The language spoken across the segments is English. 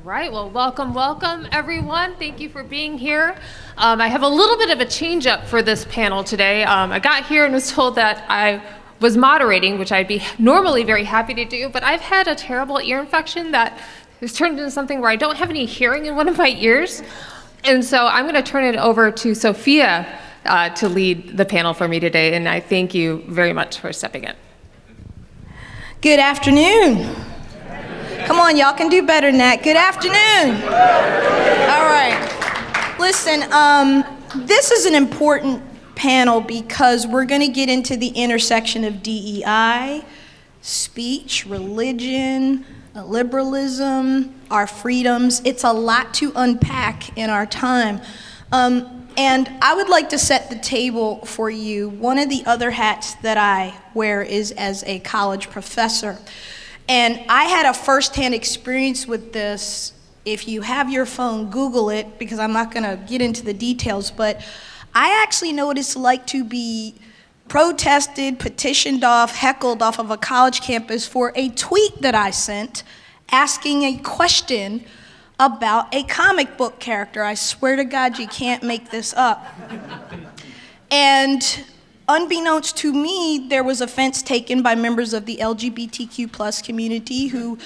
right, well, welcome, everyone. Thank you for being here. I have a little bit of a change up for this panel today. I got here and was told that I was moderating, which I'd be normally very happy to do, but I've had a terrible ear infection that has turned into something where I don't have any hearing in one of my ears. And so I'm going to turn it over to Sophia to lead the panel for me today, and I thank you very much for stepping in. Good afternoon. Come on, y'all can do better than that. Good afternoon. All right. Listen, this is an important panel because we're going to get into the intersection of DEI, speech, religion, liberalism, our freedoms. It's a lot to unpack in our time. And I would like to set the table for you. One of the other hats that I wear is as a college professor. And I had a firsthand experience with this. If you have your phone, Google it, because I'm not gonna get into the details, but I actually know what it's like to be protested, petitioned off, heckled off of a college campus for a tweet that I sent asking a question about a comic book character. I swear to God, you can't make this up. And unbeknownst to me, there was offense taken by members of the LGBTQ+ community who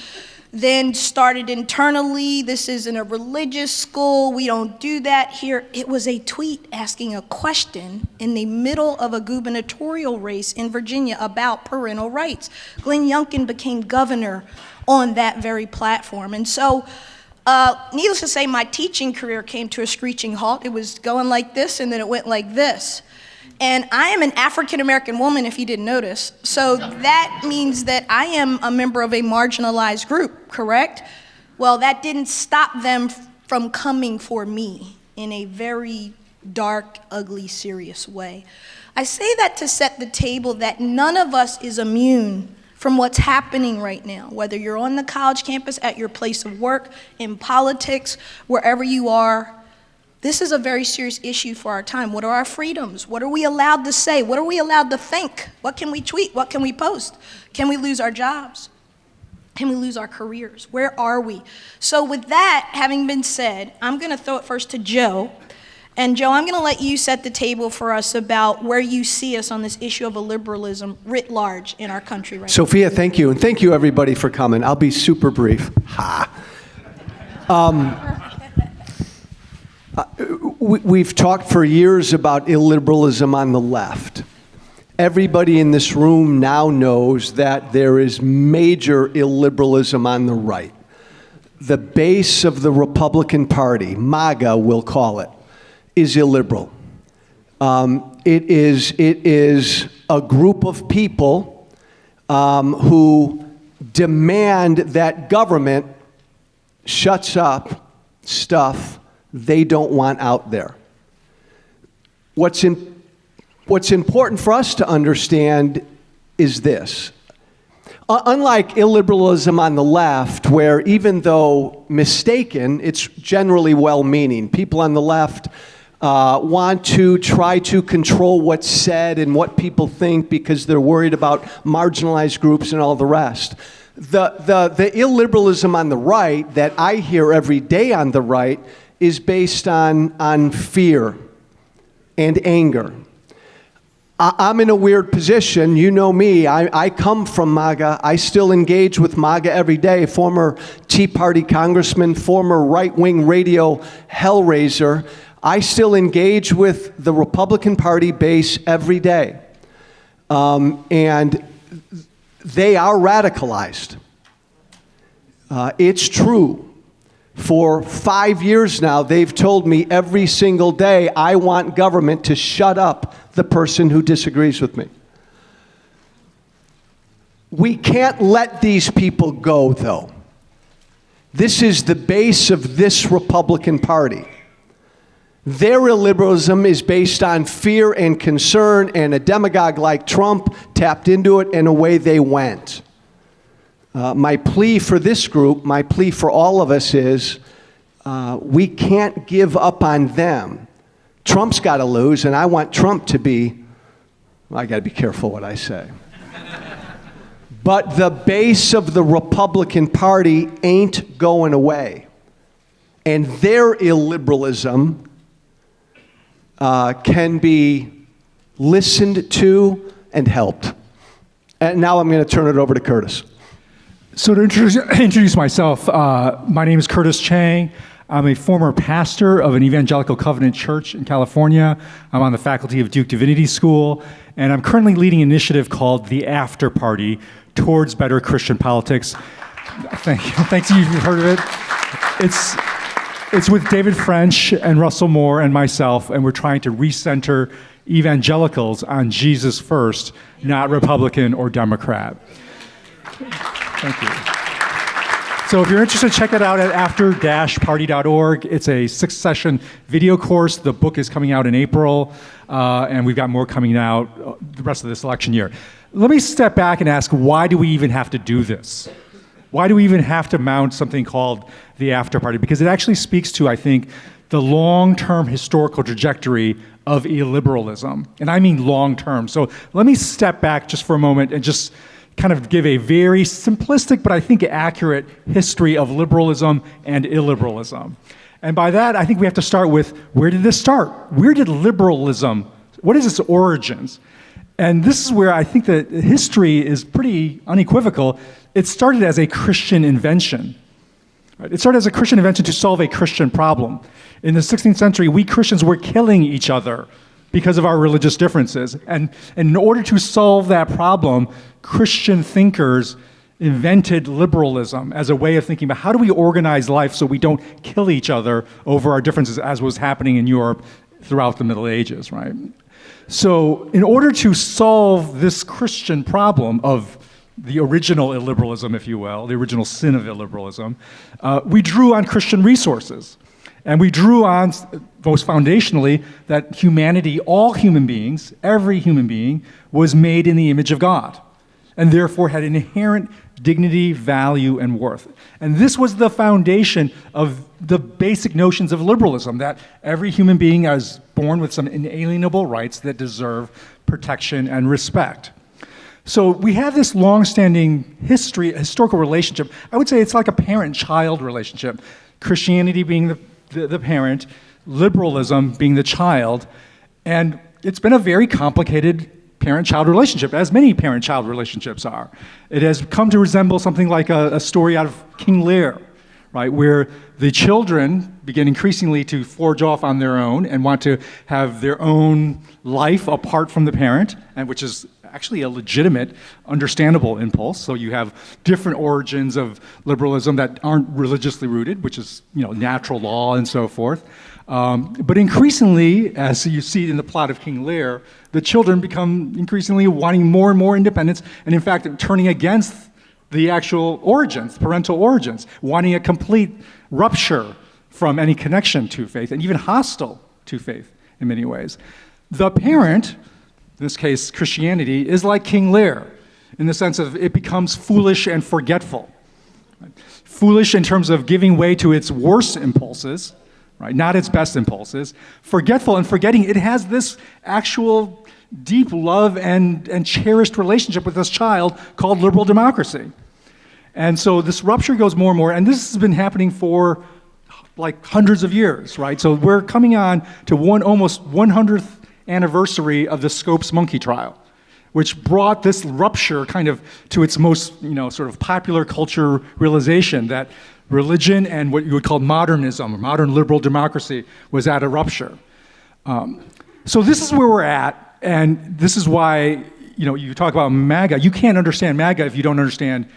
then started internally, this isn't a religious school, we don't do that here. It was a tweet asking a question in the middle of a gubernatorial race in Virginia about parental rights. Glenn Youngkin became governor on that very platform. And so, needless to say, my teaching career came to a screeching halt. It was going like this, and then it went like this. And I am an African-American woman, if you didn't notice. So that means that I am a member of a marginalized group, correct? Well, that didn't stop them from coming for me in a very dark, ugly, serious way. I say that to set the table that none of us is immune from what's happening right now, whether you're on the college campus, at your place of work, in politics, wherever you are. This is a very serious issue for our time. What are our freedoms? What are we allowed to say? What are we allowed to think? What can we tweet? What can we post? Can we lose our jobs? Can we lose our careers? Where are we? So with that having been said, I'm gonna throw it first to Joe. And Joe, I'm gonna let you set the table for us about where you see us on this issue of illiberalism writ large in our country right now. Sophia, thank you. And thank you everybody for coming. I'll be super brief. We've talked for years about illiberalism on the left. Everybody in this room now knows that there is major illiberalism on the right. The base of the Republican Party, MAGA we'll call it, is illiberal. It is a group of people who demand that government shuts up stuff they don't want out there. What's important for us to understand is this. Unlike illiberalism on the left, where even though mistaken, it's generally well-meaning. People on the left want to try to control what's said and what people think because they're worried about marginalized groups and all the rest. The illiberalism on the right that I hear every day on the right is based on fear and anger. I'm in a weird position. You know me. I come from MAGA. I still engage with MAGA every day. Former Tea Party congressman, former right-wing radio hellraiser. I still engage with the Republican Party base every day. And they are radicalized. It's true. For 5 years now, they've told me every single day, I want government to shut up the person who disagrees with me. We can't let these people go, though. This is the base of this Republican Party. Their illiberalism is based on fear and concern, and a demagogue like Trump tapped into it, and away they went. My plea for this group, my plea for all of us is we can't give up on them. Trump's got to lose, and I want Trump to be, well, I got to be careful what I say. But the base of the Republican Party ain't going away. and their illiberalism can be listened to and helped. And now I'm going to turn it over to Curtis. So to introduce myself, my name is Curtis Chang. I'm a former pastor of an evangelical covenant church in California. I'm on the faculty of Duke Divinity School, and I'm currently leading an initiative called the After Party Towards Better Christian Politics. Thank you. Thanks, you've heard of it. It's with David French and Russell Moore and myself, and we're trying to recenter evangelicals on Jesus first, not Republican or Democrat. Thank you. So if you're interested, check it out at after-party.org. It's a 6-session video course. The book is coming out in April, and we've got more coming out the rest of this election year. Let me step back and ask, why do we even have to do this? Why do we even have to mount something called the After Party? Because it actually speaks to, I think, the long-term historical trajectory of illiberalism. And I mean long-term. So let me step back just for a moment and just kind of give a very simplistic, but I think accurate history of liberalism and illiberalism. And by that, I think we have to start with, where did this start? Where did liberalism, what is its origins? And this is where I think that history is pretty unequivocal. It started as a Christian invention. Right? It started as a Christian invention to solve a Christian problem. In the 16th century, we Christians were killing each other because of our religious differences. And in order to solve that problem, Christian thinkers invented liberalism as a way of thinking about how do we organize life so we don't kill each other over our differences, as was happening in Europe throughout the Middle Ages, right? So in order to solve this Christian problem of the original illiberalism, if you will, the original sin of illiberalism, we drew on Christian resources. And we drew on, most foundationally, that humanity, all human beings, every human being, was made in the image of God, and therefore had inherent dignity, value, and worth. And this was the foundation of the basic notions of liberalism, that every human being is born with some inalienable rights that deserve protection and respect. So we have this long-standing historical relationship. I would say it's like a parent-child relationship. Christianity being the parent, liberalism being the child, and it's been a very complicated parent-child relationship, as many parent-child relationships are. It has come to resemble something like a story out of King Lear, right, where the children begin increasingly to forge off on their own and want to have their own life apart from the parent, and which is actually a legitimate, understandable impulse. So you have different origins of liberalism that aren't religiously rooted, which is, natural law and so forth. But increasingly, as you see in the plot of King Lear, the children become increasingly wanting more and more independence, and in fact, turning against the actual origins, parental origins, wanting a complete rupture from any connection to faith, and even hostile to faith in many ways. The parent, in this case Christianity, is like King Lear in the sense of it becomes foolish and forgetful. Right? Foolish in terms of giving way to its worst impulses, right? Not its best impulses. Forgetful and forgetting it has this actual deep love and cherished relationship with this child called liberal democracy. And so this rupture goes more and more, and this has been happening for like hundreds of years, right? So we're coming on to almost 100th anniversary of the Scopes monkey trial, which brought this rupture kind of to its most, sort of popular culture realization that religion and what you would call modernism, or modern liberal democracy, was at a rupture. So this is where we're at, and this is why, you talk about MAGA. You can't understand MAGA if you don't understand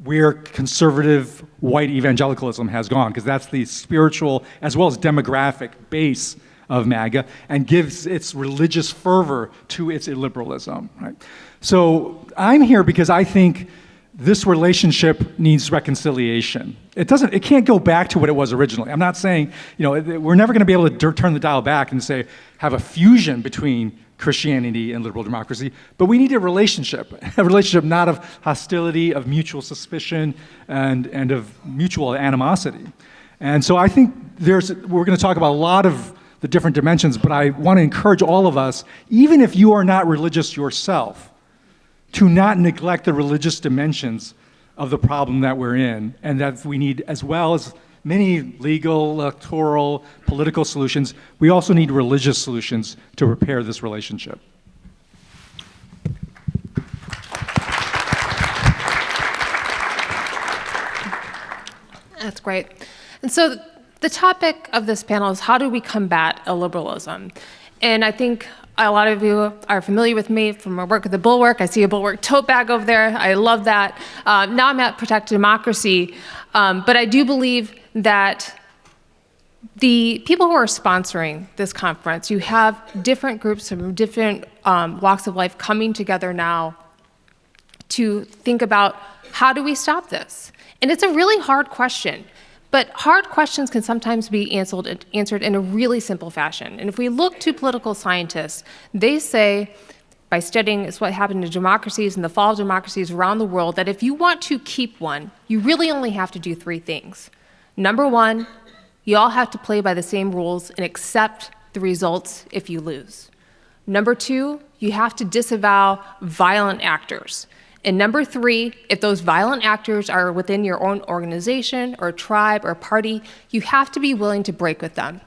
where conservative white evangelicalism has gone, because that's the spiritual as well as demographic base of MAGA, and gives its religious fervor to its illiberalism, right? So I'm here because I think this relationship needs reconciliation. It can't go back to what it was originally. I'm not saying, we're never going to be able to turn the dial back and say, have a fusion between Christianity and liberal democracy, but we need a relationship not of hostility, of mutual suspicion, and of mutual animosity. And so I think we're going to talk about a lot of the different dimensions, but I want to encourage all of us, even if you are not religious yourself, to not neglect the religious dimensions of the problem that we're in, and that we need, as well as many legal, electoral, political solutions. We also need religious solutions to repair this relationship. That's great. And so the topic of this panel is how do we combat illiberalism? And I think a lot of you are familiar with me from my work at the Bulwark. I see a Bulwark tote bag over there. I love that. Now I'm at Protect Democracy. But I do believe that the people who are sponsoring this conference, you have different groups from different walks of life coming together now to think about how do we stop this? And it's a really hard question. But hard questions can sometimes be answered in a really simple fashion. And if we look to political scientists, they say, by studying what happened to democracies and the fall of democracies around the world, that if you want to keep one, you really only have to do three things. Number one, you all have to play by the same rules and accept the results if you lose. Number two, you have to disavow violent actors. And number three, if those violent actors are within your own organization or tribe or party, you have to be willing to break with them.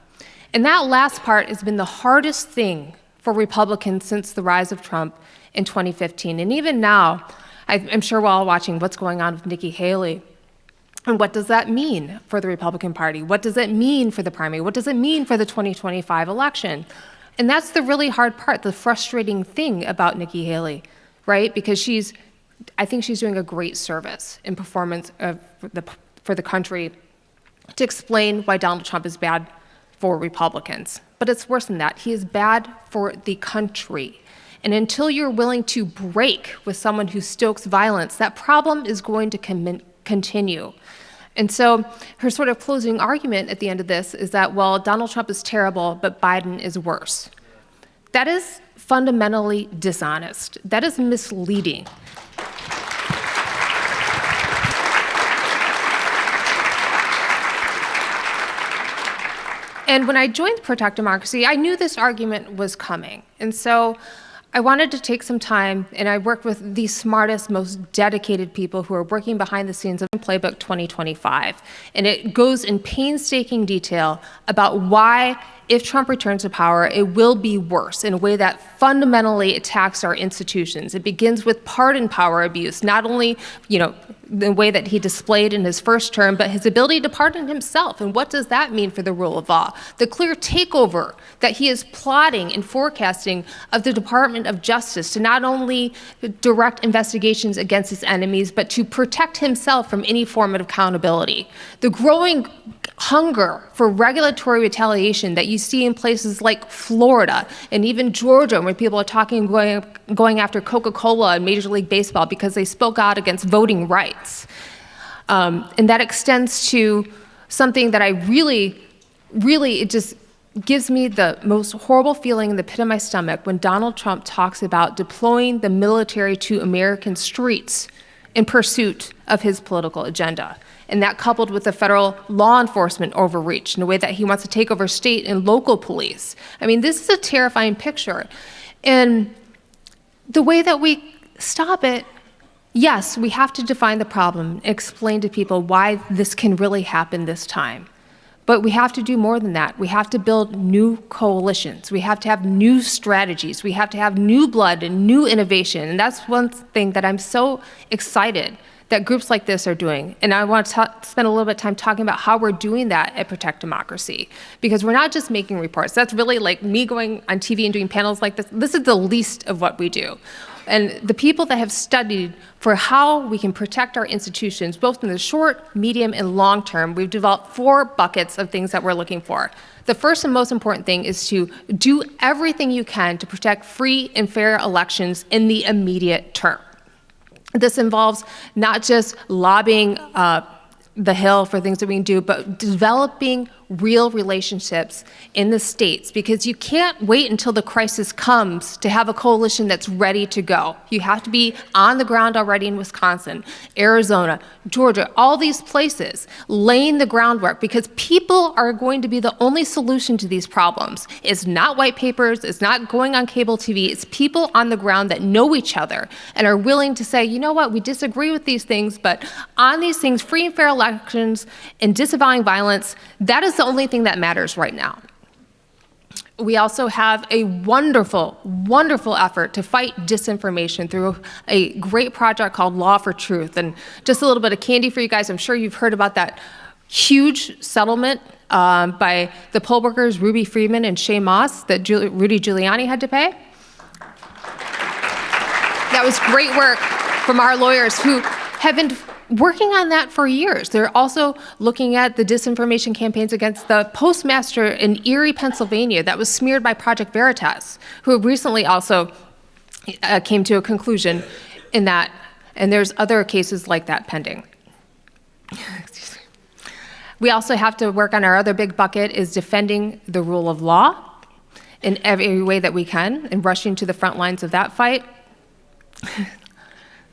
And that last part has been the hardest thing for Republicans since the rise of Trump in 2015. And even now, I'm sure we're all watching what's going on with Nikki Haley. And what does that mean for the Republican Party? What does it mean for the primary? What does it mean for the 2025 election? And that's the really hard part, the frustrating thing about Nikki Haley, right? Because I think she's doing a great service in performance for the country to explain why Donald Trump is bad for Republicans. But it's worse than that. He is bad for the country. And until you're willing to break with someone who stokes violence, that problem is going to continue. And so her sort of closing argument at the end of this is that, well, Donald Trump is terrible, but Biden is worse. That is fundamentally dishonest. That is misleading. And when I joined Protect Democracy, I knew this argument was coming. And so I wanted to take some time, and I worked with the smartest, most dedicated people who are working behind the scenes of Playbook 2025. And it goes in painstaking detail about why, if Trump returns to power, it will be worse in a way that fundamentally attacks our institutions. It begins with pardon power abuse, not only, the way that he displayed in his first term, but his ability to pardon himself. And what does that mean for the rule of law? The clear takeover that he is plotting and forecasting of the Department of Justice to not only direct investigations against his enemies, but to protect himself from any form of accountability. The growing hunger for regulatory retaliation that you see in places like Florida and even Georgia, where people are talking going after Coca-Cola and Major League Baseball because they spoke out against voting rights. And that extends to something that I really, it just gives me the most horrible feeling in the pit of my stomach when Donald Trump talks about deploying the military to American streets in pursuit of his political agenda. And that coupled with the federal law enforcement overreach in a way that he wants to take over state and local police. I mean, this is a terrifying picture. And the way that we stop it, yes, we have to define the problem, explain to people why this can really happen this time. But we have to do more than that. We have to build new coalitions. We have to have new strategies. We have to have new blood and new innovation. And that's one thing that I'm so excited that groups like this are doing. And I want to spend a little bit of time talking about how we're doing that at Protect Democracy. Because we're not just making reports. That's really like me going on TV and doing panels like this. This is the least of what we do. And the people that have studied for how we can protect our institutions, both in the short, medium, and long term, we've developed 4 buckets of things that we're looking for. The first and most important thing is to do everything you can to protect free and fair elections in the immediate term. This involves not just lobbying the Hill for things that we can do, but developing real relationships in the states, because you can't wait until the crisis comes to have a coalition that's ready to go. You have to be on the ground already in Wisconsin, Arizona, Georgia, all these places, laying the groundwork, because people are going to be the only solution to these problems. It's not white papers, it's not going on cable TV, it's people on the ground that know each other and are willing to say, you know what, we disagree with these things, but on these things, free and fair elections and disavowing violence, that is the only thing that matters right now. We also have a wonderful, wonderful effort to fight disinformation through a great project called Law for Truth. And just a little bit of candy for you guys, I'm sure you've heard about that huge settlement by the poll workers Ruby Freeman and Shay Moss that Rudy Giuliani had to pay. That was great work from our lawyers who have been working on that for years. They're also looking at the disinformation campaigns against the postmaster in Erie, Pennsylvania, that was smeared by Project Veritas, who recently also came to a conclusion in that, and there's other cases like that pending. Excuse me. We also have to work on our other big bucket is defending the rule of law in every way that we can and rushing to the front lines of that fight.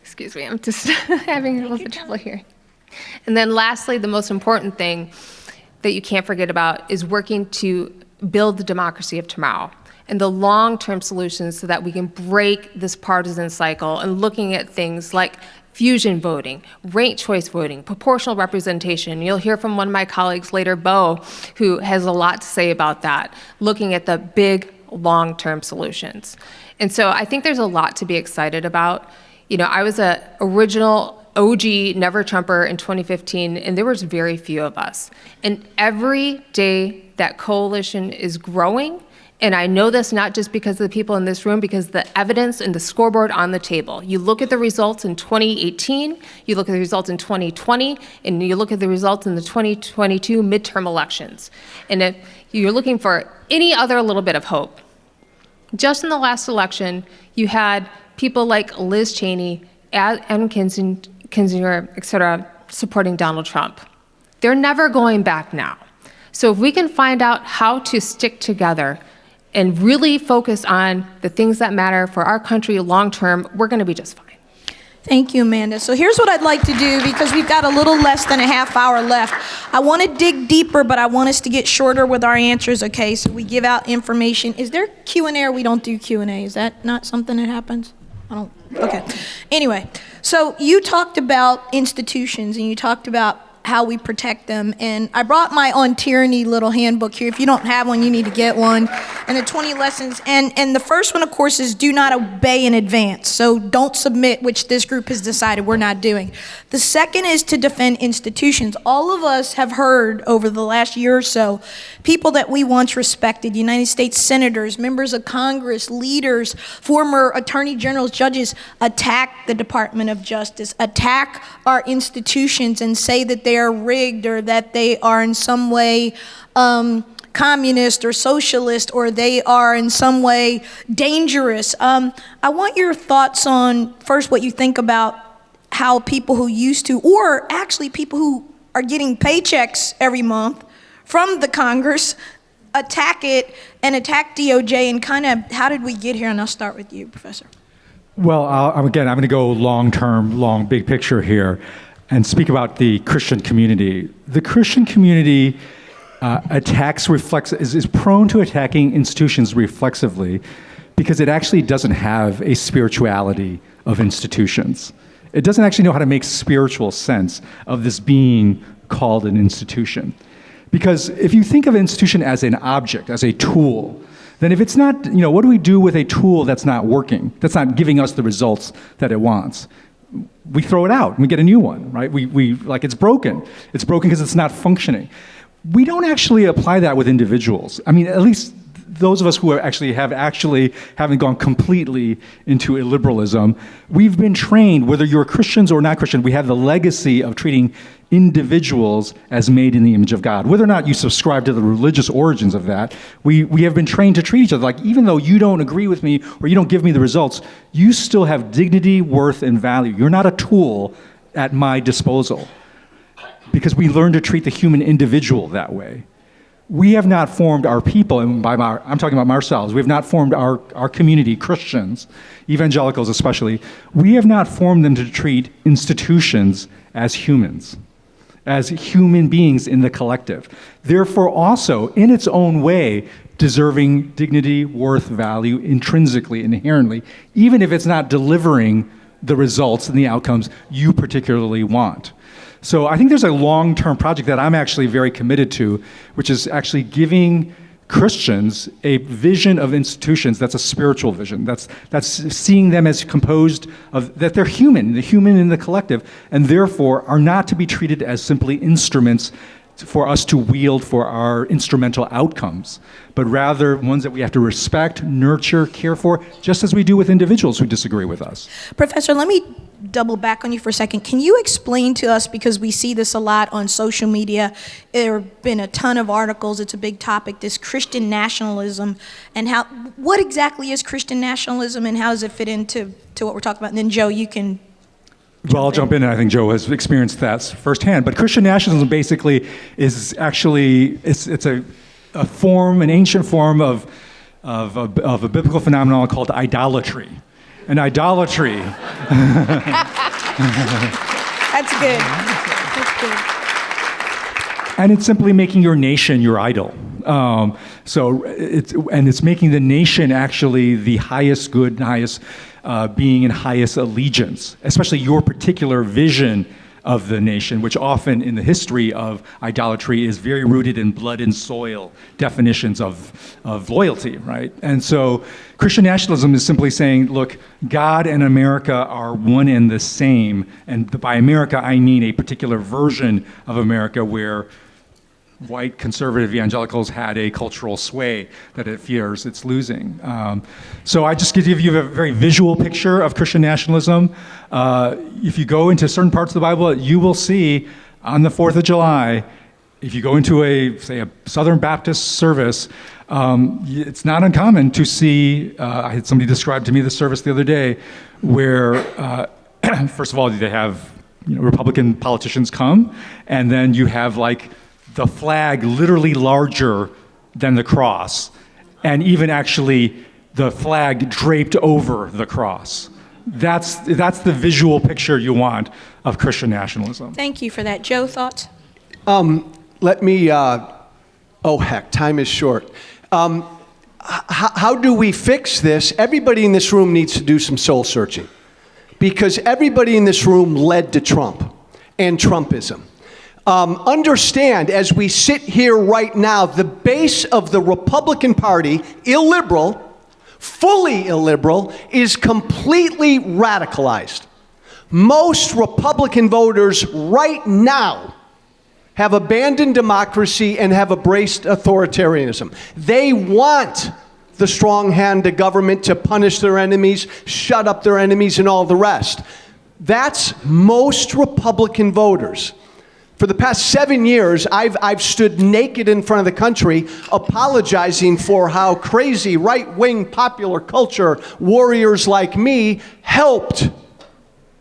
Excuse me, I'm just having a little bit of trouble here. And then lastly, the most important thing that you can't forget about is working to build the democracy of tomorrow and the long-term solutions so that we can break this partisan cycle and looking at things like fusion voting, ranked choice voting, proportional representation. You'll hear from one of my colleagues later, Bo, who has a lot to say about that, looking at the big long-term solutions. And so I think there's a lot to be excited about. You know, I was an original OG Never Trumper in 2015, and there was very few of us. And every day that coalition is growing, and I know this not just because of the people in this room, because the evidence and the scoreboard on the table. You look at the results in 2018, you look at the results in 2020, and you look at the results in the 2022 midterm elections. And if you're looking for any other little bit of hope, just in the last election, you had people like Liz Cheney, Adam Kinzinger, et cetera, supporting Donald Trump. They're never going back now. So if we can find out how to stick together and really focus on the things that matter for our country long term, we're going to be just fine. Thank you, Amanda. So here's what I'd like to do, because we've got a little less than a half hour left. I want to dig deeper, but I want us to get shorter with our answers, okay? So we give out information. Is there Q&A or we don't do Q&A? Is that not something that happens? Okay. Anyway, so you talked about institutions and you talked about how we protect them. And I brought my On Tyranny little handbook here. If you don't have one, you need to get one. And the 20 lessons. And the first one, of course, is do not obey in advance. So don't submit, which this group has decided we're not doing. The second is to defend institutions. All of us have heard over the last year or so, people that we once respected, United States senators, members of Congress, leaders, former attorney generals, judges, attack the Department of Justice, attack our institutions and say that they are rigged or that they are in some way communist or socialist or they are in some way dangerous. I want your thoughts on, first, what you think about how people who used to, or actually people who are getting paychecks every month from the Congress, attack it and attack DOJ, and kind of how did we get here? And I'll start with you, Professor. Well, I'm going to go long-term, big picture here and speak about the Christian community. The Christian community is prone to attacking institutions reflexively because it actually doesn't have a spirituality of institutions. It doesn't actually know how to make spiritual sense of this being called an institution. Because if you think of an institution as an object, as a tool, then if it's not, what do we do with a tool that's not working, that's not giving us the results that it wants? We throw it out and we get a new one, right? We like it's broken. It's broken because it's not functioning. We don't actually apply that with individuals. I mean, at least those of us who haven't gone completely into illiberalism, we've been trained, whether you're Christians or not Christian, we have the legacy of treating individuals as made in the image of God. Whether or not you subscribe to the religious origins of that, we have been trained to treat each other like, even though you don't agree with me or you don't give me the results, you still have dignity, worth, and value. You're not a tool at my disposal. Because we learn to treat the human individual that way. we have not formed our people, and I'm talking about ourselves, we have not formed our community, Christians, evangelicals especially, we have not formed them to treat institutions as humans, as human beings in the collective. Therefore also, in its own way, deserving dignity, worth, value, intrinsically, inherently, even if it's not delivering the results and the outcomes you particularly want. So I think there's a long-term project that I'm actually very committed to, which is actually giving Christians a vision of institutions that's a spiritual vision. That's seeing them as composed of, that they're human, the human in the collective, and therefore are not to be treated as simply instruments for us to wield for our instrumental outcomes, but rather ones that we have to respect, nurture, care for, just as we do with individuals who disagree with us. Professor, let me double back on you for a second. Can you explain to us, because we see this a lot on social media, there have been a ton of articles, it's a big topic, this Christian nationalism, and what exactly is Christian nationalism and how does it fit into what we're talking about? And then Joe, you can Well, I'll jump in, and I think Joe has experienced that firsthand. But Christian nationalism basically is actually it's a form, an ancient form of a biblical phenomenon called idolatry. And idolatry. That's good. That's good. And it's simply making your nation your idol. So it's making the nation actually the highest good and highest being and highest allegiance, especially your particular vision of the nation, which often in the history of idolatry is very rooted in blood and soil definitions of loyalty, right? And so Christian nationalism is simply saying, look, God and America are one and the same. And by America, I mean a particular version of America where white conservative evangelicals had a cultural sway that it fears it's losing. So I just give you a very visual picture of Christian nationalism. If you go into certain parts of the Bible, you will see on the 4th of July, if you go into a Southern Baptist service, it's not uncommon to see, I had somebody describe to me the service the other day where, first of all, they have Republican politicians come, and then you have the flag literally larger than the cross, and even actually the flag draped over the cross. That's the visual picture you want of Christian nationalism. Thank you for that. Joe, thoughts? Let me, oh heck, time is short. How do we fix this? Everybody in this room needs to do some soul searching, because everybody in this room led to Trump and Trumpism. Understand, as we sit here right now, the base of the Republican Party, illiberal, fully illiberal, is completely radicalized. Most Republican voters right now have abandoned democracy and have embraced authoritarianism. They want the strong hand of government to punish their enemies, shut up their enemies, and all the rest. That's most Republican voters. For the past 7 years, I've stood naked in front of the country apologizing for how crazy right-wing popular culture warriors like me helped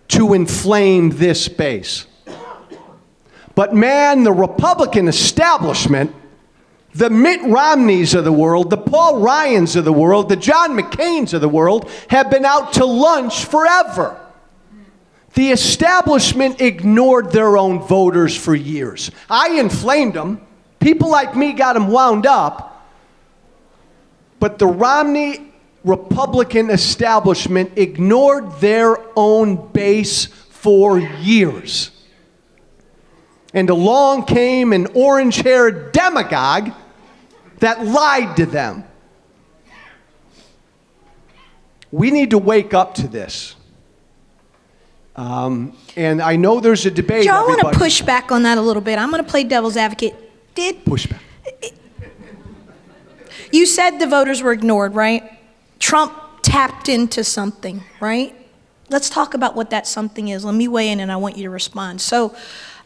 to inflame this base. But man, the Republican establishment, the Mitt Romneys of the world, the Paul Ryans of the world, the John McCains of the world have been out to lunch forever. The establishment ignored their own voters for years. I inflamed them. People like me got them wound up. But the Romney Republican establishment ignored their own base for years. And along came an orange-haired demagogue that lied to them. We need to wake up to this. And I know there's a debate. Joe, I want to push back on that a little bit. I'm going to play devil's advocate. Push back. You said the voters were ignored, right? Trump tapped into something, right? Let's talk about what that something is. Let me weigh in and I want you to respond. So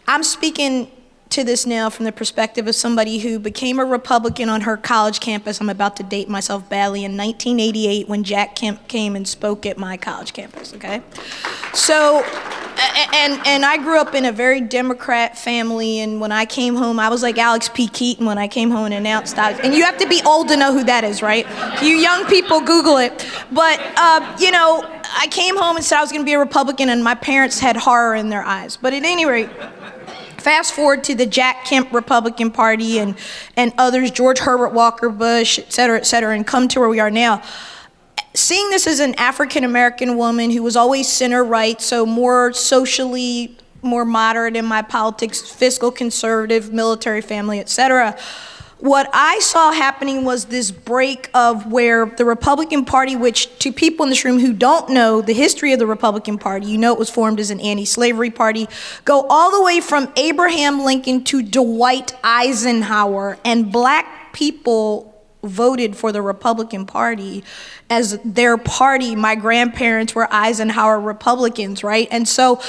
I'm speaking to this now from the perspective of somebody who became a Republican on her college campus. I'm about to date myself badly, in 1988 when Jack Kemp came and spoke at my college campus, okay? So And I grew up in a very Democrat family, and when I came home, I was like Alex P. Keaton when I came home and announced and you have to be old to know who that is, right? You young people, Google it. But, I came home and said I was going to be a Republican, and my parents had horror in their eyes. But at any rate, fast forward to the Jack Kemp Republican Party and others, George Herbert Walker Bush, et cetera, and come to where we are now. Seeing this as an African-American woman who was always center-right, so more socially, more moderate in my politics, fiscal conservative, military family, et cetera, what I saw happening was this break of where the Republican Party, which to people in this room who don't know the history of the Republican Party, you know it was formed as an anti-slavery party, go all the way from Abraham Lincoln to Dwight Eisenhower, and black people voted for the Republican Party as their party. My grandparents were Eisenhower Republicans, right? And so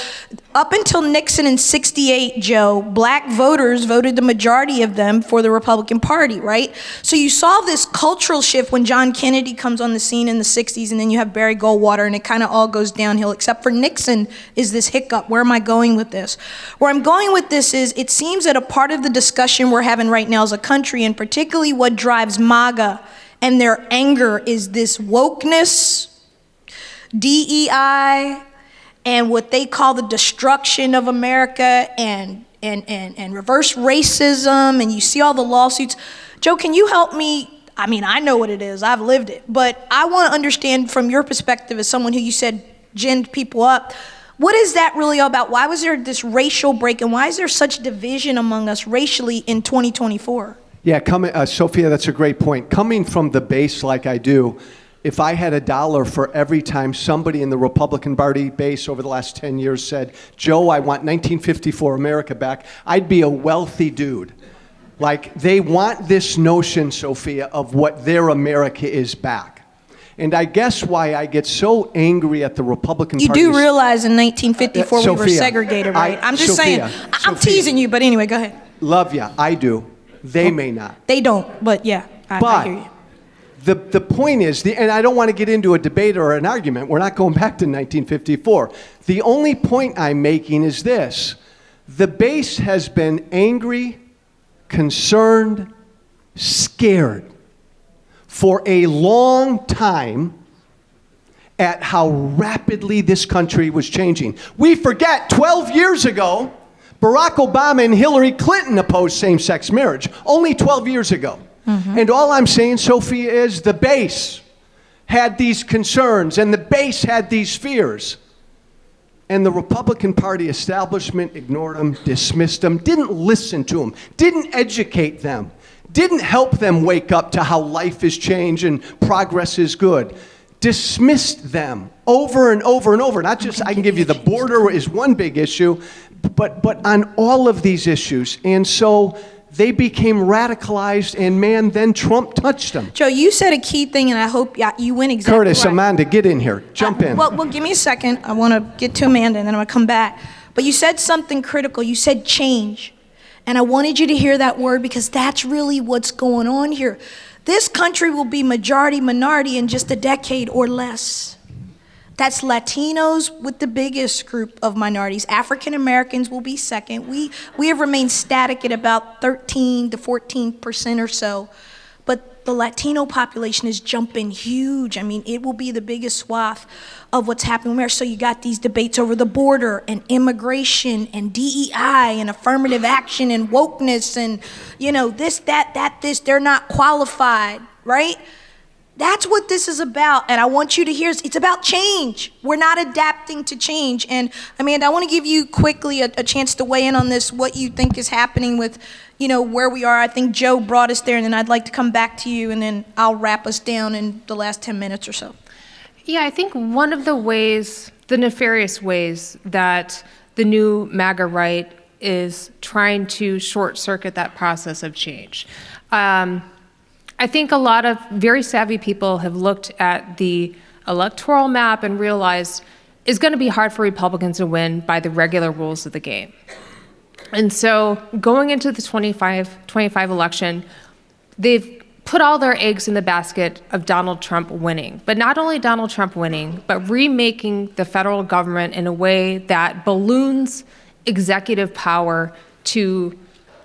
up until Nixon in '68, Joe, black voters voted the majority of them for the Republican Party, right? So you saw this cultural shift when John Kennedy comes on the scene in the '60s, and then you have Barry Goldwater, and it kind of all goes downhill, except for Nixon is this hiccup. Where am I going with this? Where I'm going with this is it seems that a part of the discussion we're having right now as a country, and particularly what drives MAGA and their anger, is this wokeness, DEI, and what they call the destruction of America, and reverse racism, and you see all the lawsuits. Joe, can you help me? I mean, I know what it is, I've lived it, but I want to understand from your perspective as someone who you said ginned people up, what is that really all about? Why was there this racial break, and why is there such division among us racially in 2024? Yeah, Sophia, that's a great point. Coming from the base like I do, if I had $1 for every time somebody in the Republican Party base over the last 10 years said, Joe, I want 1954 America back, I'd be a wealthy dude. Like, they want this notion, Sophia, of what their America is back. And I guess why I get so angry at the Republican Party. You do realize in 1954 we were Sophia, segregated, right? I'm just Sophia, saying, I'm Sophia. teasing you, but anyway, go ahead. Love ya, I do. They may not. They don't, but yeah, I hear you. The point is, and I don't want to get into a debate or an argument, we're not going back to 1954. The only point I'm making is this. The base has been angry, concerned, scared for a long time at how rapidly this country was changing. We forget 12 years ago, Barack Obama and Hillary Clinton opposed same-sex marriage, only 12 years ago. Mm-hmm. And all I'm saying, Sophia, is the base had these concerns, and the base had these fears. And the Republican Party establishment ignored them, dismissed them, didn't listen to them, didn't educate them, didn't help them wake up to how life is changed and progress is good. Dismissed them over and over and over. Not just, I can give you the border is one big issue, but on all of these issues. And so they became radicalized, and man, then Trump touched them. Joe, you said a key thing, and I hope you went exactly Curtis, right. Amanda, get in here. Jump in. Well, give me a second. I want to get to Amanda, and then I'm going to come back. But you said something critical. You said change. And I wanted you to hear that word because that's really what's going on here. This country will be majority minority in just a decade or less. That's Latinos with the biggest group of minorities. African Americans will be second. We have remained static at about 13 to 14% or so. But the Latino population is jumping huge. I mean, it will be the biggest swath of what's happening there. So you got these debates over the border and immigration and DEI and affirmative action and wokeness and, this, this, they're not qualified, right? That's what this is about, and I want you to hear, it's about change. We're not adapting to change. And Amanda, I want to give you quickly a chance to weigh in on this, what you think is happening with, where we are. I think Joe brought us there, and then I'd like to come back to you, and then I'll wrap us down in the last 10 minutes or so. Yeah, I think one of the ways, the nefarious ways that the new MAGA right is trying to short circuit that process of change. I think a lot of very savvy people have looked at the electoral map and realized it's going to be hard for Republicans to win by the regular rules of the game. And so going into the 25 election, they've put all their eggs in the basket of Donald Trump winning. But not only Donald Trump winning, but remaking the federal government in a way that balloons executive power to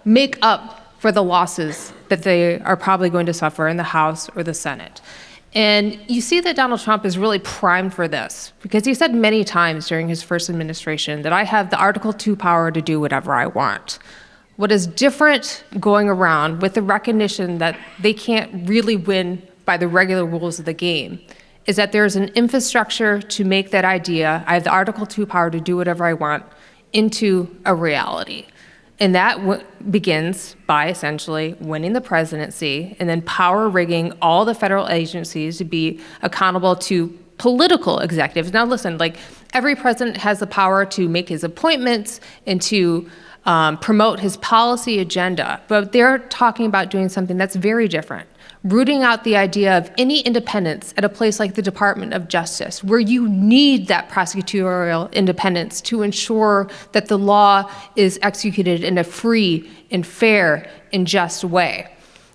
make up for the losses that they are probably going to suffer in the House or the Senate. And you see that Donald Trump is really primed for this, because he said many times during his first administration that I have the Article 2 power to do whatever I want. What is different going around with the recognition that they can't really win by the regular rules of the game is that there's an infrastructure to make that idea, I have the Article 2 power to do whatever I want, into a reality. And that begins by essentially winning the presidency and then power rigging all the federal agencies to be accountable to political executives. Now listen, like every president has the power to make his appointments and to promote his policy agenda, but they're talking about doing something that's very different. Rooting out the idea of any independence at a place like the Department of Justice, where you need that prosecutorial independence to ensure that the law is executed in a free and fair and just way.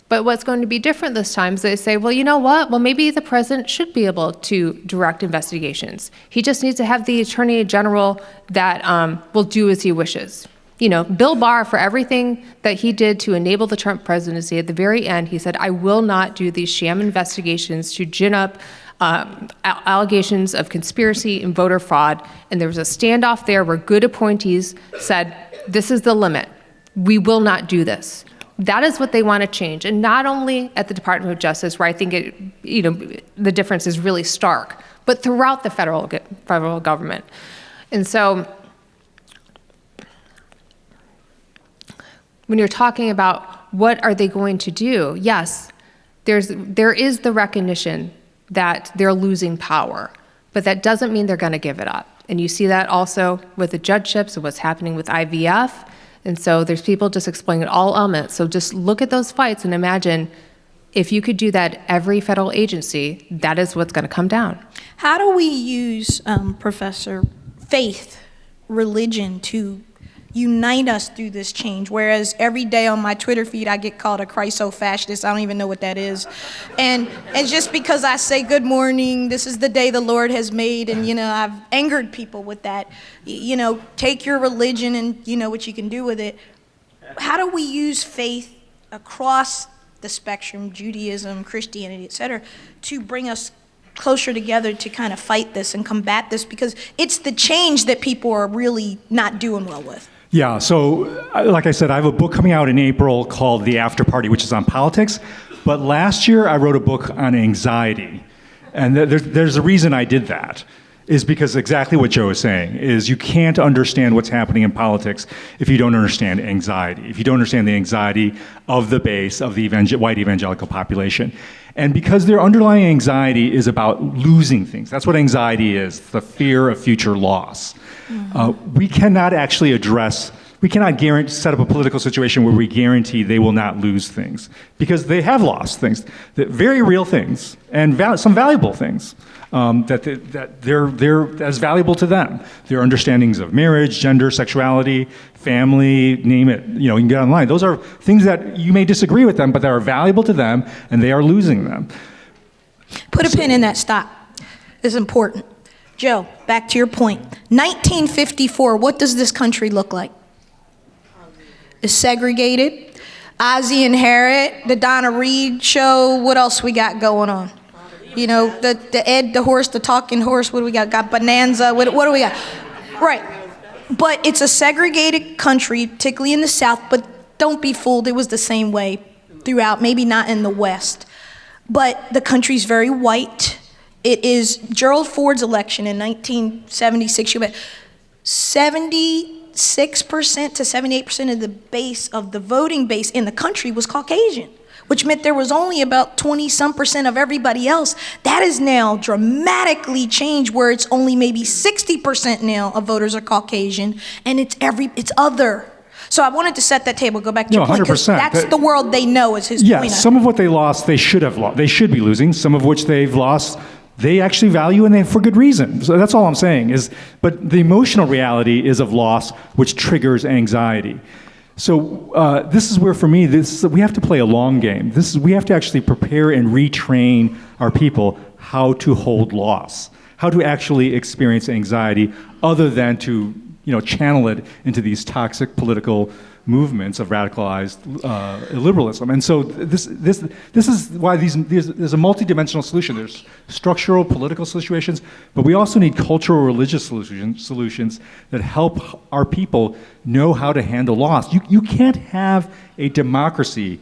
But what's going to be different this time is they say, well, you know what? Well, maybe the president should be able to direct investigations. He just needs to have the attorney general that will do as he wishes. You know, Bill Barr, for everything that he did to enable the Trump presidency, at the very end, he said, I will not do these sham investigations to gin up allegations of conspiracy and voter fraud. And there was a standoff there where good appointees said, this is the limit. We will not do this. That is what they want to change. And not only at the Department of Justice, where I think the difference is really stark, but throughout the federal government. And so, when you're talking about what are they going to do, yes, there is the recognition that they're losing power, but that doesn't mean they're going to give it up. And you see that also with the judgeships and what's happening with IVF. And so there's people just exploiting all elements. So just look at those fights and imagine if you could do that every federal agency, that is what's going to come down. How do we use, Professor, faith, religion to unite us through this change? Whereas every day on my Twitter feed, I get called a Christo-fascist. I don't even know what that is. And just because I say, good morning, this is the day the Lord has made, and, I've angered people with that. Take your religion and what you can do with it. How do we use faith across the spectrum, Judaism, Christianity, et cetera, to bring us closer together to kind of fight this and combat this? Because it's the change that people are really not doing well with. Yeah, so like I said, I have a book coming out in April called The After Party, which is on politics. But last year, I wrote a book on anxiety. And there's a reason I did that, is because exactly what Joe is saying, is you can't understand what's happening in politics if you don't understand anxiety, if you don't understand the anxiety of the base of the white evangelical population. And because their underlying anxiety is about losing things. That's what anxiety is, the fear of future loss. We cannot actually we cannot set up a political situation where we guarantee they will not lose things, because they have lost things, very real things, and some valuable things that they're as valuable to them. Their understandings of marriage, gender, sexuality, family, name it. You can get online. Those are things that you may disagree with them, but that are valuable to them, and they are losing them. Put a pin in that. Stop. This is important. Joe, back to your point. 1954, what does this country look like? It's segregated. Ozzie and Harriet, the Donna Reed show. What else we got going on? The Ed the horse, the talking horse. What do we got? Got Bonanza. What do we got? Right. But it's a segregated country, particularly in the South. But don't be fooled. It was the same way throughout. Maybe not in the West. But the country's very white. It is Gerald Ford's election in 1976. 76% to 78% of the base of the voting base in the country was Caucasian, which meant there was only about 20-some% of everybody else. That is now dramatically changed, where it's only maybe 60% now of voters are Caucasian, and it's other. So I wanted to set that table, go back to your point, because that's the world they know, is his point. Yes, some of what they lost, they should have lost. They should be losing. Some of which they've lost, they actually value, and for good reason. So that's all I'm saying. But the emotional reality is of loss, which triggers anxiety. So this is where, for me, we have to play a long game. We have to actually prepare and retrain our people how to hold loss, how to actually experience anxiety, other than to channel it into these toxic political movements of radicalized illiberalism. And so this is why there's a multidimensional solution. There's structural political situations, but we also need cultural religious solutions that help our people know how to handle loss. You can't have a democracy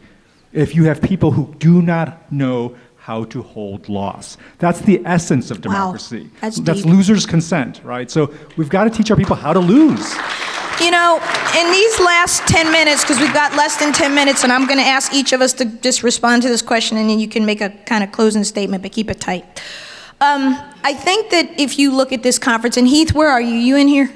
if you have people who do not know how to hold loss. That's the essence of democracy. Wow, that's deep. losers' consent, right? So we've got to teach our people how to lose. In these last 10 minutes, because we've got less than 10 minutes, and I'm going to ask each of us to just respond to this question, and then you can make a kind of closing statement, but keep it tight. I think that if you look at this conference, and Heath, where are you? You in here?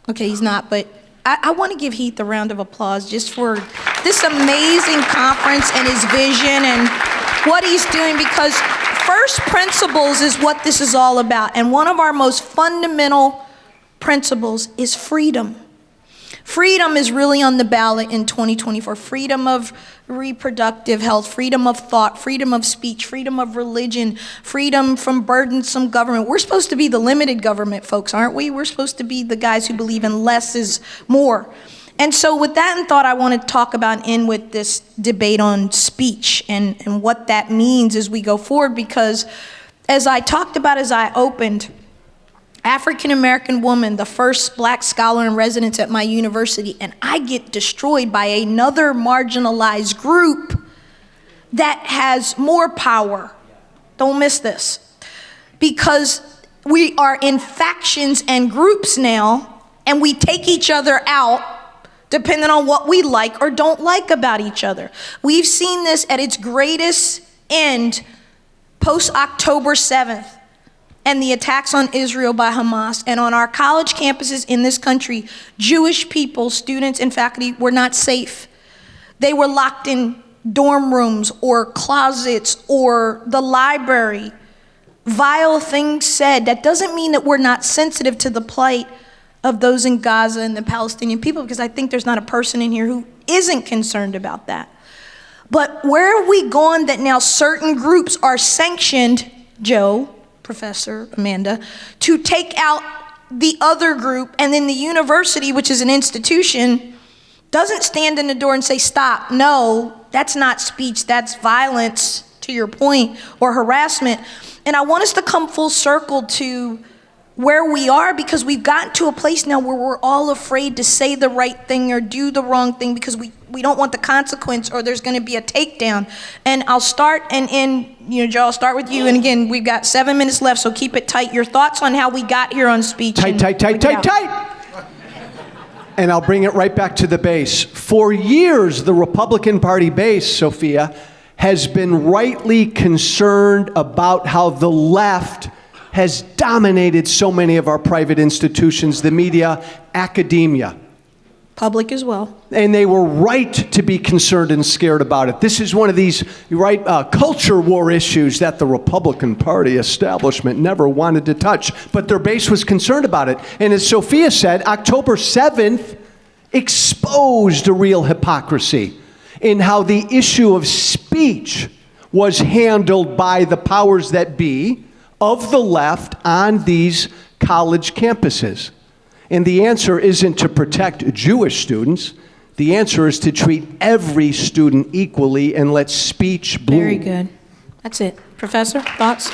Okay, he's not, but I want to give Heath a round of applause just for this amazing conference and his vision and what he's doing, because first principles is what this is all about. And one of our most fundamental principles is freedom. Freedom is really on the ballot in 2024. Freedom of reproductive health, freedom of thought, freedom of speech, freedom of religion, freedom from burdensome government. We're supposed to be the limited government folks, aren't we? We're supposed to be the guys who believe in less is more. And so with that in thought, I want to talk about and end with this debate on speech and what that means as we go forward, because as I talked about as I opened, African-American woman, the first black scholar in residence at my university, and I get destroyed by another marginalized group that has more power. Don't miss this. Because we are in factions and groups now, and we take each other out depending on what we like or don't like about each other. We've seen this at its greatest end post-October 7th. And the attacks on Israel by Hamas. And on our college campuses in this country, Jewish people, students and faculty were not safe. They were locked in dorm rooms or closets or the library. Vile things said. That doesn't mean that we're not sensitive to the plight of those in Gaza and the Palestinian people, because I think there's not a person in here who isn't concerned about that. But where have we gone that now certain groups are sanctioned, Joe, Professor Amanda, to take out the other group, and then the university, which is an institution, doesn't stand in the door and say, stop. No, that's not speech, that's violence, to your point, or harassment. And I want us to come full circle to where we are, because we've gotten to a place now where we're all afraid to say the right thing or do the wrong thing because we don't want the consequence or there's going to be a takedown. And I'll start and end, Joe, I'll start with you. And again, we've got 7 minutes left, so keep it tight. Your thoughts on how we got here on speech. Tight. And I'll bring it right back to the base. For years, the Republican Party base, Sophia, has been rightly concerned about how the left has dominated so many of our private institutions, the media, academia. Public as well. And they were right to be concerned and scared about it. This is one of these culture war issues that the Republican Party establishment never wanted to touch, but their base was concerned about it. And as Sophia said, October 7th exposed a real hypocrisy in how the issue of speech was handled by the powers that be of the left on these college campuses. And the answer isn't to protect Jewish students. The answer is to treat every student equally and let speech bloom. Very good. That's it. Professor, thoughts?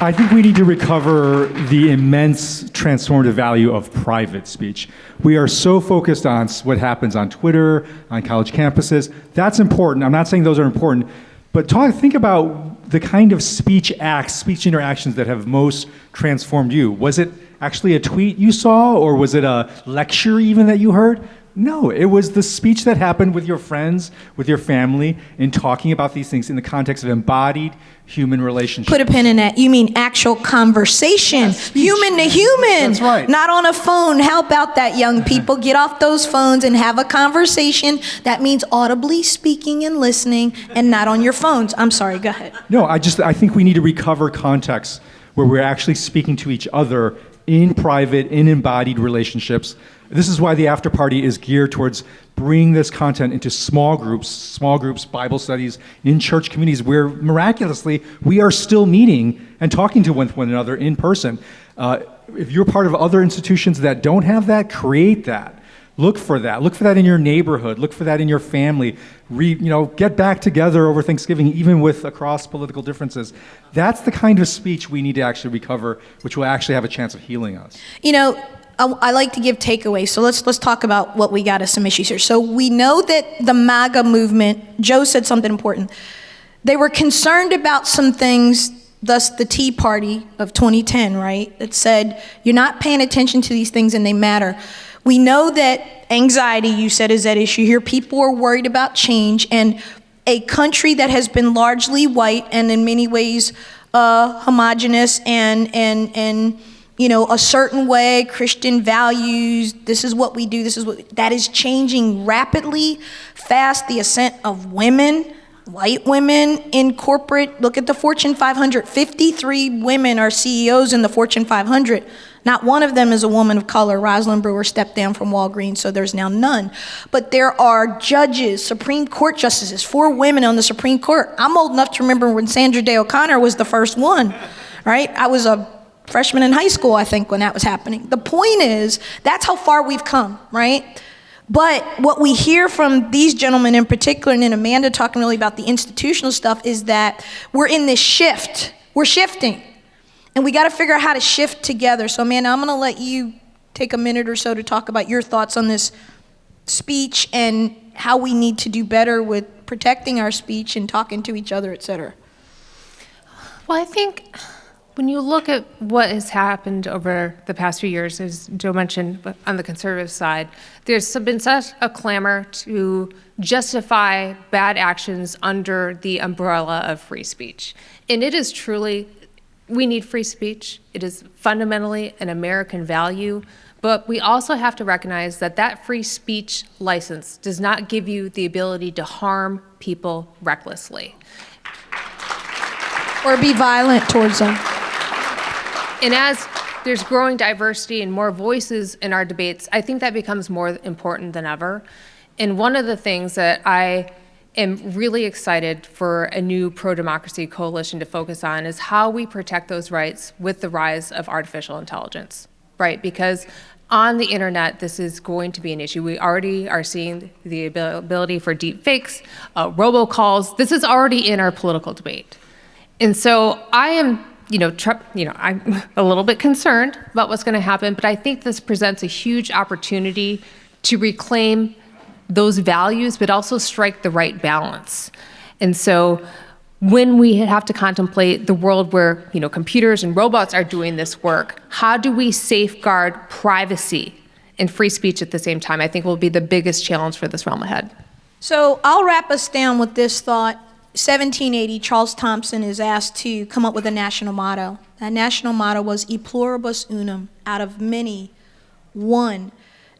I think we need to recover the immense transformative value of private speech. We are so focused on what happens on Twitter, on college campuses. That's important. I'm not saying those are important, but think about the kind of speech acts, speech interactions that have most transformed you. Was it actually a tweet you saw, or was it a lecture even that you heard? No, it was the speech that happened with your friends, with your family, in talking about these things in the context of embodied human relationships. Put a pin in that. You mean actual conversation, yes, human to human. That's right. Not on a phone. How about that, young people? Get off those phones and have a conversation. That means audibly speaking and listening, and not on your phones. I'm sorry, go ahead. No, I think we need to recover context where we're actually speaking to each other in private, in embodied relationships, This is why the after party is geared towards bringing this content into small groups, Bible studies, in church communities where miraculously we are still meeting and talking to one another in person. If you're part of other institutions that don't have that, create that. Look for that. Look for that in your neighborhood. Look for that in your family. Get back together over Thanksgiving, even with across political differences. That's the kind of speech we need to actually recover, which will actually have a chance of healing us. I like to give takeaways, so let's talk about what we got as some issues here. So we know that the MAGA movement, Joe said something important. They were concerned about some things, thus the Tea Party of 2010, right? That said, you're not paying attention to these things and they matter. We know that anxiety, you said, is at issue here. People are worried about change, and a country that has been largely white and in many ways homogenous and a certain way, Christian values, this is what we do, that is changing rapidly, fast. The ascent of women, white women in corporate, look at the Fortune 500, 53 women are CEOs in the Fortune 500. Not one of them is a woman of color. Rosalind Brewer stepped down from Walgreens, so there's now none. But there are judges, Supreme Court justices, 4 women on the Supreme Court. I'm old enough to remember when Sandra Day O'Connor was the first one, right? I was a freshman in high school, I think, when that was happening. The point is, that's how far we've come, right? But what we hear from these gentlemen in particular, and then Amanda talking really about the institutional stuff, is that we're in this shift. We're shifting. And we got to figure out how to shift together. So, Amanda, I'm going to let you take a minute or so to talk about your thoughts on this speech and how we need to do better with protecting our speech and talking to each other, et cetera. Well, I think when you look at what has happened over the past few years, as Joe mentioned, on the conservative side, there's been such a clamor to justify bad actions under the umbrella of free speech. And it is truly, we need free speech. It is fundamentally an American value, but we also have to recognize that that free speech license does not give you the ability to harm people recklessly. Or be violent towards them. And as there's growing diversity and more voices in our debates, I think that becomes more important than ever. And one of the things that I am really excited for a new pro-democracy coalition to focus on is how we protect those rights with the rise of artificial intelligence, right? Because on the internet, this is going to be an issue. We already are seeing the ability for deep fakes, robocalls. This is already in our political debate. And so I am, I'm a little bit concerned about what's going to happen, but I think this presents a huge opportunity to reclaim those values, but also strike the right balance. And so when we have to contemplate the world where, computers and robots are doing this work, how do we safeguard privacy and free speech at the same time? I think will be the biggest challenge for this realm ahead. So I'll wrap us down with this thought. 1780, Charles Thompson is asked to come up with a national motto. That national motto was E pluribus unum, out of many, one.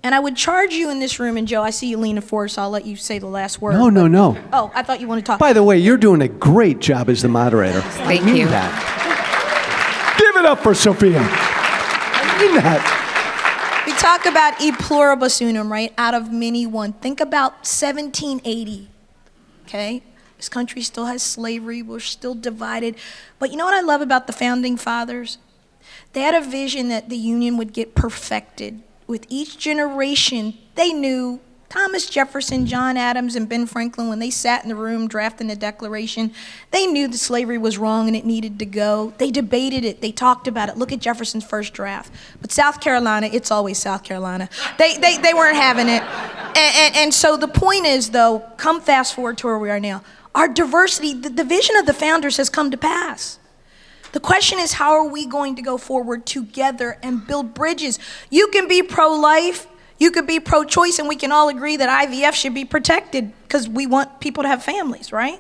And I would charge you in this room, and Joe, I see you leaning forward, so I'll let you say the last word. No. Oh, I thought you wanted to talk. By the way, you're doing a great job as the moderator. Thank I mean you. That. Give it up for Sophia. I mean that. We talk about E pluribus unum, right? Out of many, one. Think about 1780, okay? This country still has slavery. We're still divided. But you know what I love about the Founding Fathers? They had a vision that the Union would get perfected. With each generation, they knew Thomas Jefferson, John Adams, and Ben Franklin, when they sat in the room drafting the Declaration, they knew that slavery was wrong and it needed to go. They debated it. They talked about it. Look at Jefferson's first draft. But South Carolina, it's always South Carolina. They weren't having it. And so the point is, though, come fast forward to where we are now. Our diversity, the vision of the founders has come to pass. The question is, how are we going to go forward together and build bridges? You can be pro-life, you could be pro-choice, and we can all agree that IVF should be protected because we want people to have families, right?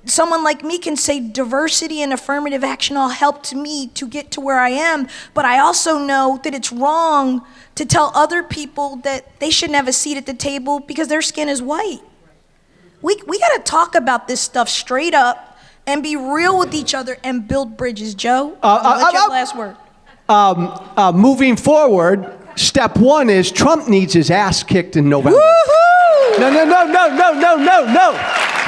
Someone like me can say diversity and affirmative action all helped me to get to where I am, but I also know that it's wrong to tell other people that they shouldn't have a seat at the table because their skin is white. We got to talk about this stuff straight up and be real with each other and build bridges. Joe, I'll let you have the last word. Moving forward, Step one is Trump needs his ass kicked in November. Woohoo!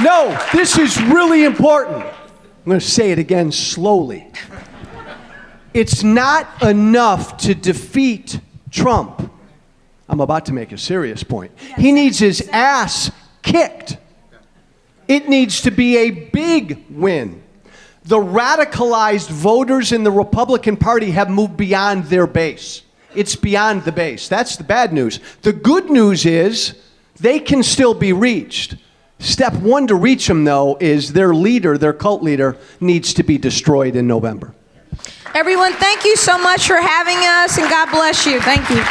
No, this is really important. I'm going to say it again slowly. It's not enough to defeat Trump. I'm about to make a serious point. He needs his ass kicked. It needs to be a big win. The radicalized voters in the Republican Party have moved beyond their base. It's beyond the base. That's the bad news. The good news is they can still be reached. Step one to reach them, though, is their leader, their cult leader, needs to be destroyed in November. Everyone, thank you so much for having us, and God bless you. Thank you.